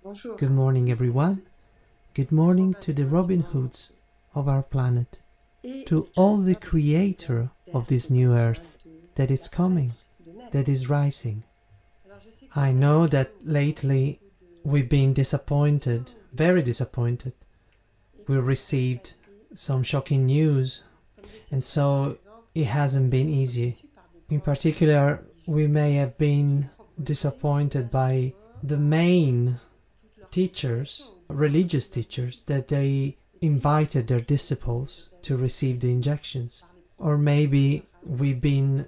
Bonjour. Good morning, everyone. Good morning to the Robin Hoods of our planet, to all the creator of this new earth that is coming, that is rising. I know that lately we've been disappointed, very disappointed. We received some shocking news, and so it hasn't been easy. In particular, we may have been disappointed by the main teachers, religious teachers, that they invited their disciples to receive the injections. Or maybe we've been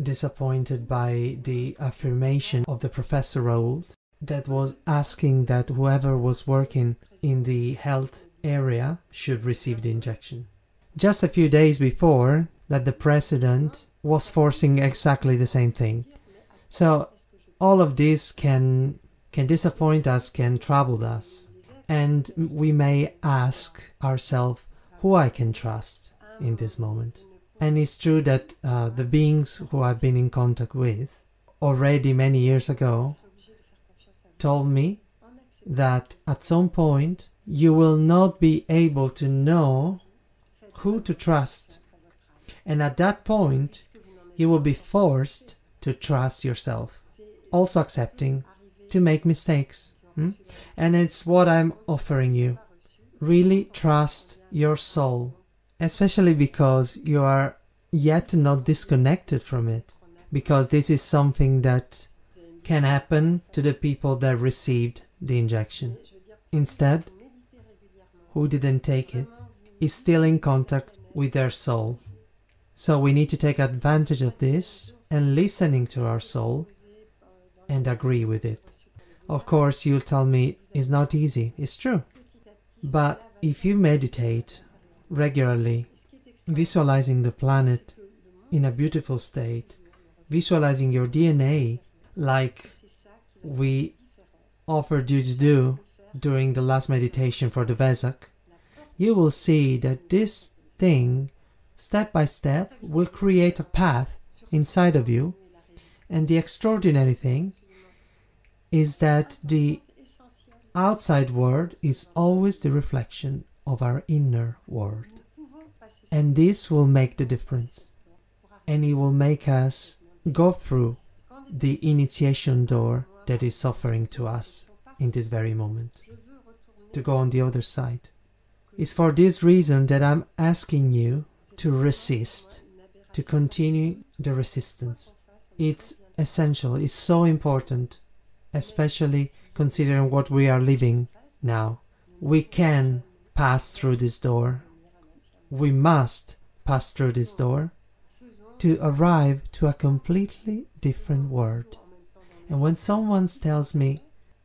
disappointed by the affirmation of the Professor Raoult that was asking that whoever was working in the health area should receive the injection. Just a few days before that, the president was forcing exactly the same thing. So all of this can disappoint us, can trouble us. And we may ask ourselves who I can trust in this moment. And it's true that the beings who I've been in contact with already many years ago told me that at some point you will not be able to know who to trust. And at that point you will be forced to trust yourself, also accepting to make mistakes. And it's what I'm offering you. Really trust your soul, especially because you are yet not disconnected from it, because this is something that can happen to the people that received the injection. Instead, who didn't take it is still in contact with their soul. So we need to take advantage of this and listening to our soul and agree with it. Of course, you'll tell me it's not easy. It's true. But if you meditate regularly, visualizing the planet in a beautiful state, visualizing your DNA like we offered you to do during the last meditation for the Vesak, you will see that this thing, step by step, will create a path inside of you. And the extraordinary thing is that the outside world is always the reflection of our inner world. And this will make the difference. And it will make us go through the initiation door that is offering to us in this very moment, to go on the other side. It's for this reason that I'm asking you to resist, to continue the resistance. It's essential, it's so important, especially considering what we are living now. We can pass through this door. We must pass through this door to arrive to a completely different world. And when someone tells me,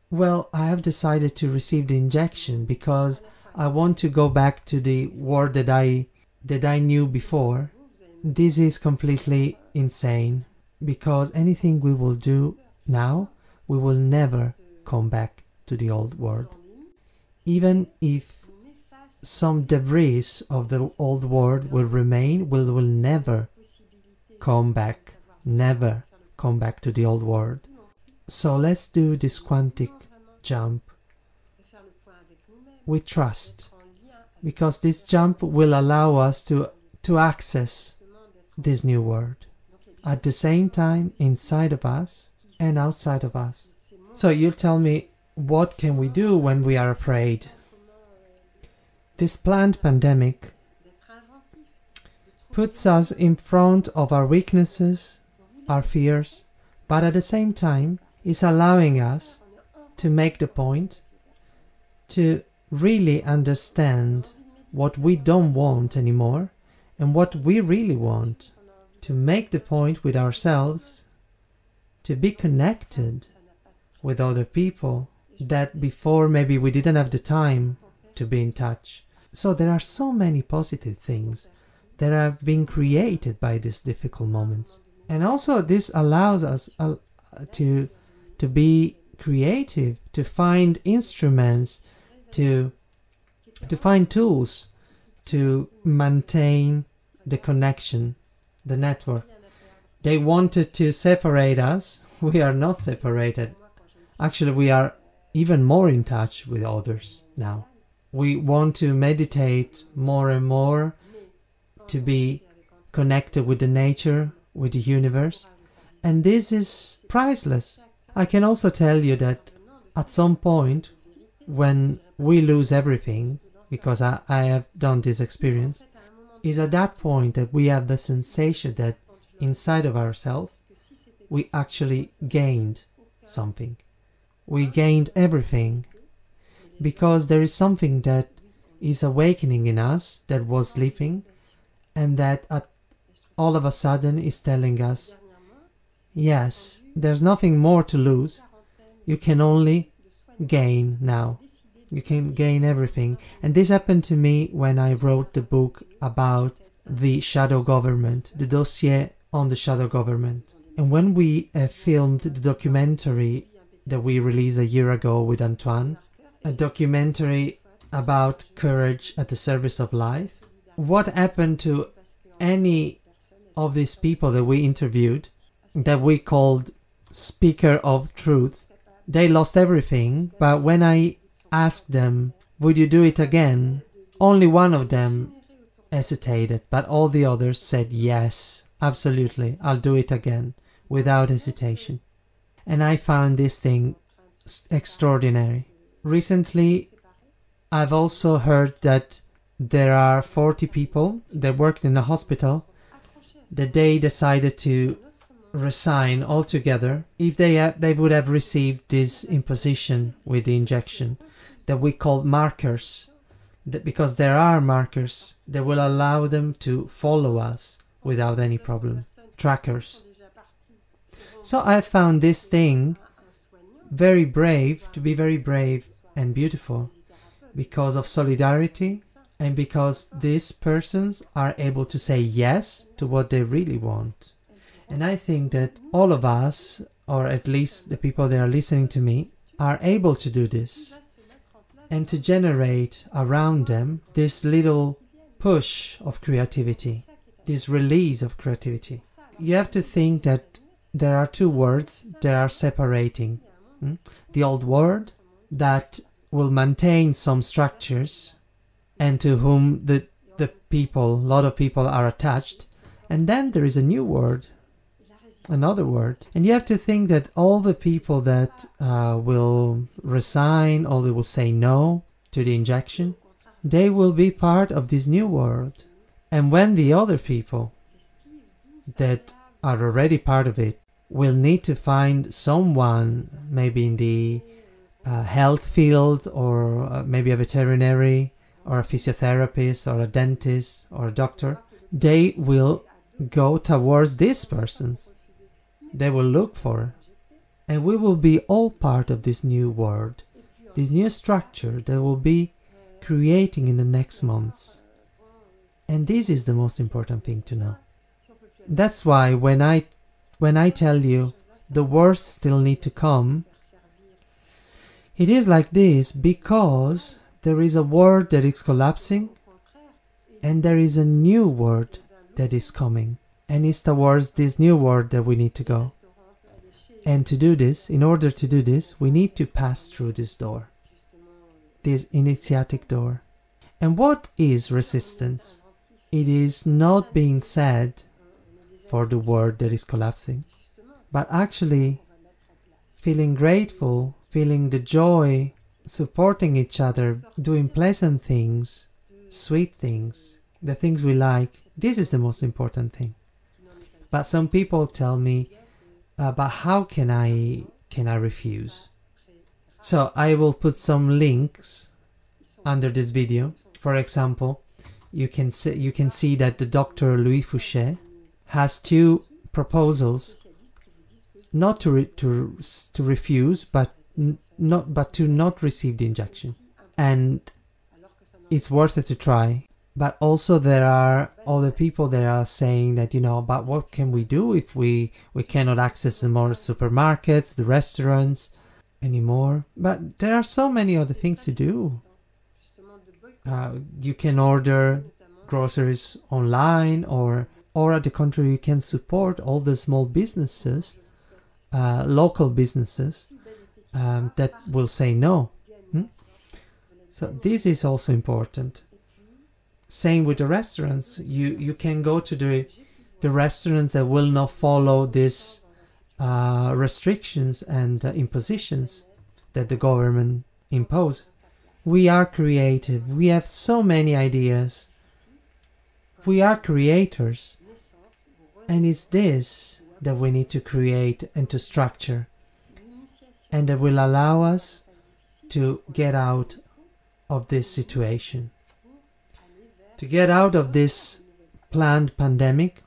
well, I have decided to receive the injection because I want to go back to the world that I knew before, this is completely insane, because anything we will do now, we will never come back to the old world. Even if some debris of the old world will remain, we will never come back to the old world. So let's do this quantic jump with trust, because this jump will allow us to access this new world at the same time inside of us and outside of us. So you tell me, what can we do when we are afraid? This planned pandemic puts us in front of our weaknesses, our fears, but at the same time is allowing us to make the point, to really understand what we don't want anymore and what we really want, to make the point with ourselves, to be connected with other people that before maybe we didn't have the time to be in touch. So there are so many positive things that have been created by these difficult moments. And also this allows us to be creative, to find instruments, to find tools to maintain the connection, the network. They wanted to separate us. We are not separated. Actually, we are even more in touch with others now. We want to meditate more and more to be connected with the nature, with the universe, and this is priceless. I can also tell you that at some point, when we lose everything, because I have done this experience, is at that point that we have the sensation that inside of ourselves, we actually gained something. We gained everything, because there is something that is awakening in us that was sleeping, and that all of a sudden is telling us, yes, there's nothing more to lose, you can only gain now. You can gain everything. And this happened to me when I wrote the book about the shadow government, the dossier on the shadow government. And when we filmed the documentary that we released a year ago with Antoine, a documentary about courage at the service of life, what happened to any of these people that we interviewed, that we called speaker of truth? They lost everything, but when I asked them, would you do it again? Only one of them hesitated, but all the others said yes, absolutely, I'll do it again, without hesitation. And I found this thing extraordinary. Recently, I've also heard that there are 40 people that worked in a hospital that they decided to resign altogether if they would have received this imposition with the injection that we call markers, that because there are markers that will allow them to follow us without any problem, trackers. So I found this thing very brave, to be very brave and beautiful, because of solidarity and because these persons are able to say yes to what they really want. And I think that all of us, or at least the people that are listening to me, are able to do this and to generate around them this little push of creativity, this release of creativity. You have to think that there are two words that are separating. The old world that will maintain some structures and to whom the people, a lot of people are attached, and then there is a new word, another word. And you have to think that all the people that will resign or they will say no to the injection, they will be part of this new world. And when the other people that are already part of it will need to find someone, maybe in the health field, or maybe a veterinary, or a physiotherapist, or a dentist, or a doctor, they will go towards these persons. They will look for, and we will be all part of this new world, this new structure that will be creating in the next months. And this is the most important thing to know. That's why when I tell you the worst still need to come, it is like this because there is a world that is collapsing and there is a new world that is coming. And it's towards this new world that we need to go. And to do this, in order to do this, we need to pass through this door, this initiatic door. And what is resistance? It is not being sad for the world that is collapsing, but actually feeling grateful, feeling the joy, supporting each other, doing pleasant things, sweet things, the things we like. This is the most important thing. But some people tell me, but how can I refuse? So I will put some links under this video. For example, you can see that the Dr. Louis Fouché has two proposals, not to refuse, but to not receive the injection, and it's worth it to try. But also there are other people that are saying that, but what can we do if we cannot access the more supermarkets, the restaurants anymore? But there are so many other things to do. You can order groceries online, or at the contrary, you can support all the small businesses, local businesses, that will say no. So this is also important. Same with the restaurants. You can go to the restaurants that will not follow these restrictions and impositions that the government impose. We are creative. We have so many ideas. We are creators. And it's this that we need to create and to structure. And that will allow us to get out of this situation. To get out of this planned pandemic,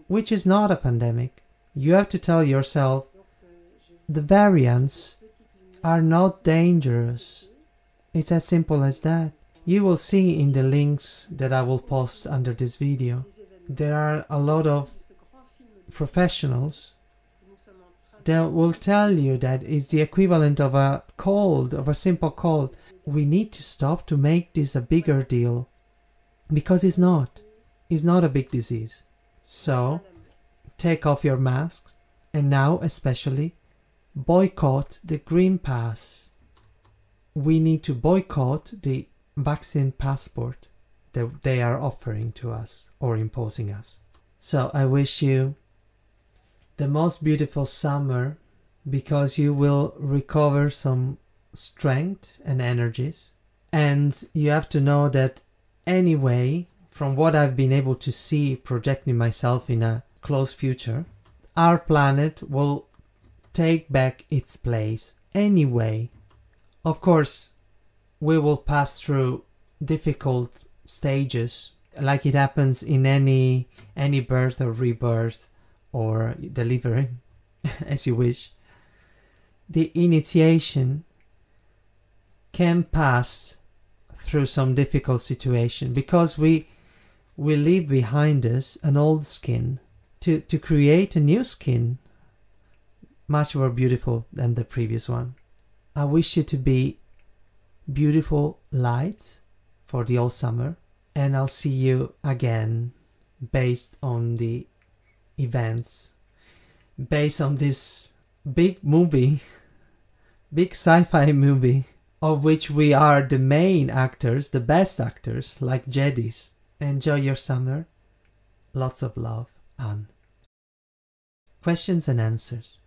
which is not a pandemic. You have to tell yourself, the variants are not dangerous. It's as simple as that. You will see in the links that I will post under this video, there are a lot of professionals that will tell you that it's the equivalent of a cold, of a simple cold. We need to stop to make this a bigger deal, because it's not. It's not a big disease. So, take off your masks, and now especially, boycott the Green Pass. We need to boycott the vaccine passport that they are offering to us or imposing us. So I wish you the most beautiful summer, because you will recover some strength and energies. And you have to know that anyway, from what I've been able to see projecting myself in a close future, our planet will take back its place anyway. Of course, we will pass through difficult stages, like it happens in any birth or rebirth or delivery, as you wish. The initiation can pass through some difficult situation, because we leave behind us an old skin to create a new skin, much more beautiful than the previous one. I wish you to be beautiful lights for the whole summer, and I'll see you again based on the events, based on this big movie, big sci-fi movie, of which we are the main actors, the best actors, like Jedis. Enjoy your summer. Lots of love, Anne. Questions and answers.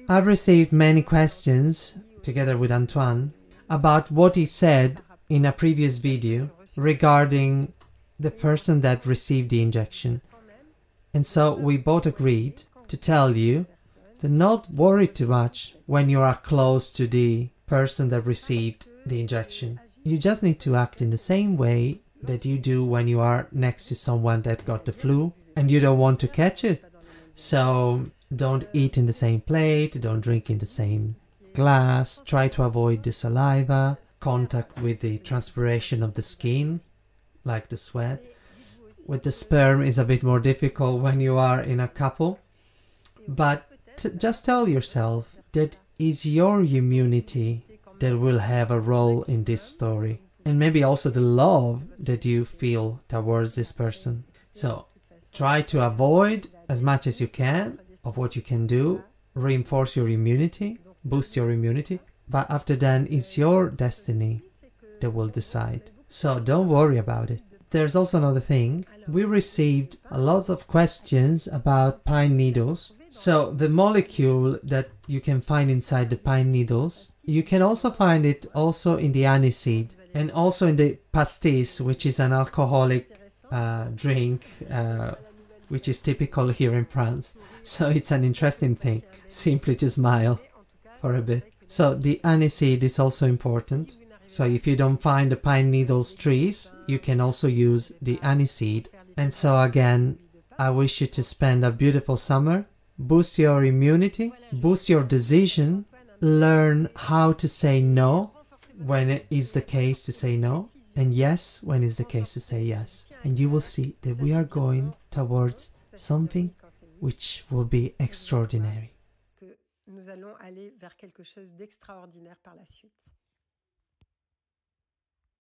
I've received many questions, together with Antoine, about what he said in a previous video regarding the person that received the injection. And so we both agreed to tell you to not worry too much when you are close to the person that received the injection. You just need to act in the same way that you do when you are next to someone that got the flu and you don't want to catch it. So don't eat in the same plate, don't drink in the same glass, try to avoid the saliva, contact with the transpiration of the skin, like the sweat. With the sperm is a bit more difficult when you are in a couple, but just tell yourself that it's your immunity that will have a role in this story, and maybe also the love that you feel towards this person. So try to avoid as much as you can of what you can do, reinforce your immunity, boost your immunity, but after that it's your destiny that will decide. So don't worry about it. There's also another thing. We received a lot of questions about pine needles. So the molecule that you can find inside the pine needles, you can also find it also in the aniseed and also in the pastis, which is an alcoholic drink, which is typical here in France. So it's an interesting thing, simply to smile for a bit. So the aniseed is also important. So if you don't find the pine needles trees, you can also use the aniseed. And so again, I wish you to spend a beautiful summer, boost your immunity, boost your decision, learn how to say no when it is the case to say no, and yes when it's the case to say yes. And you will see that we are going towards something which will be extraordinary. Nous allons aller vers quelque chose d'extraordinaire par la suite.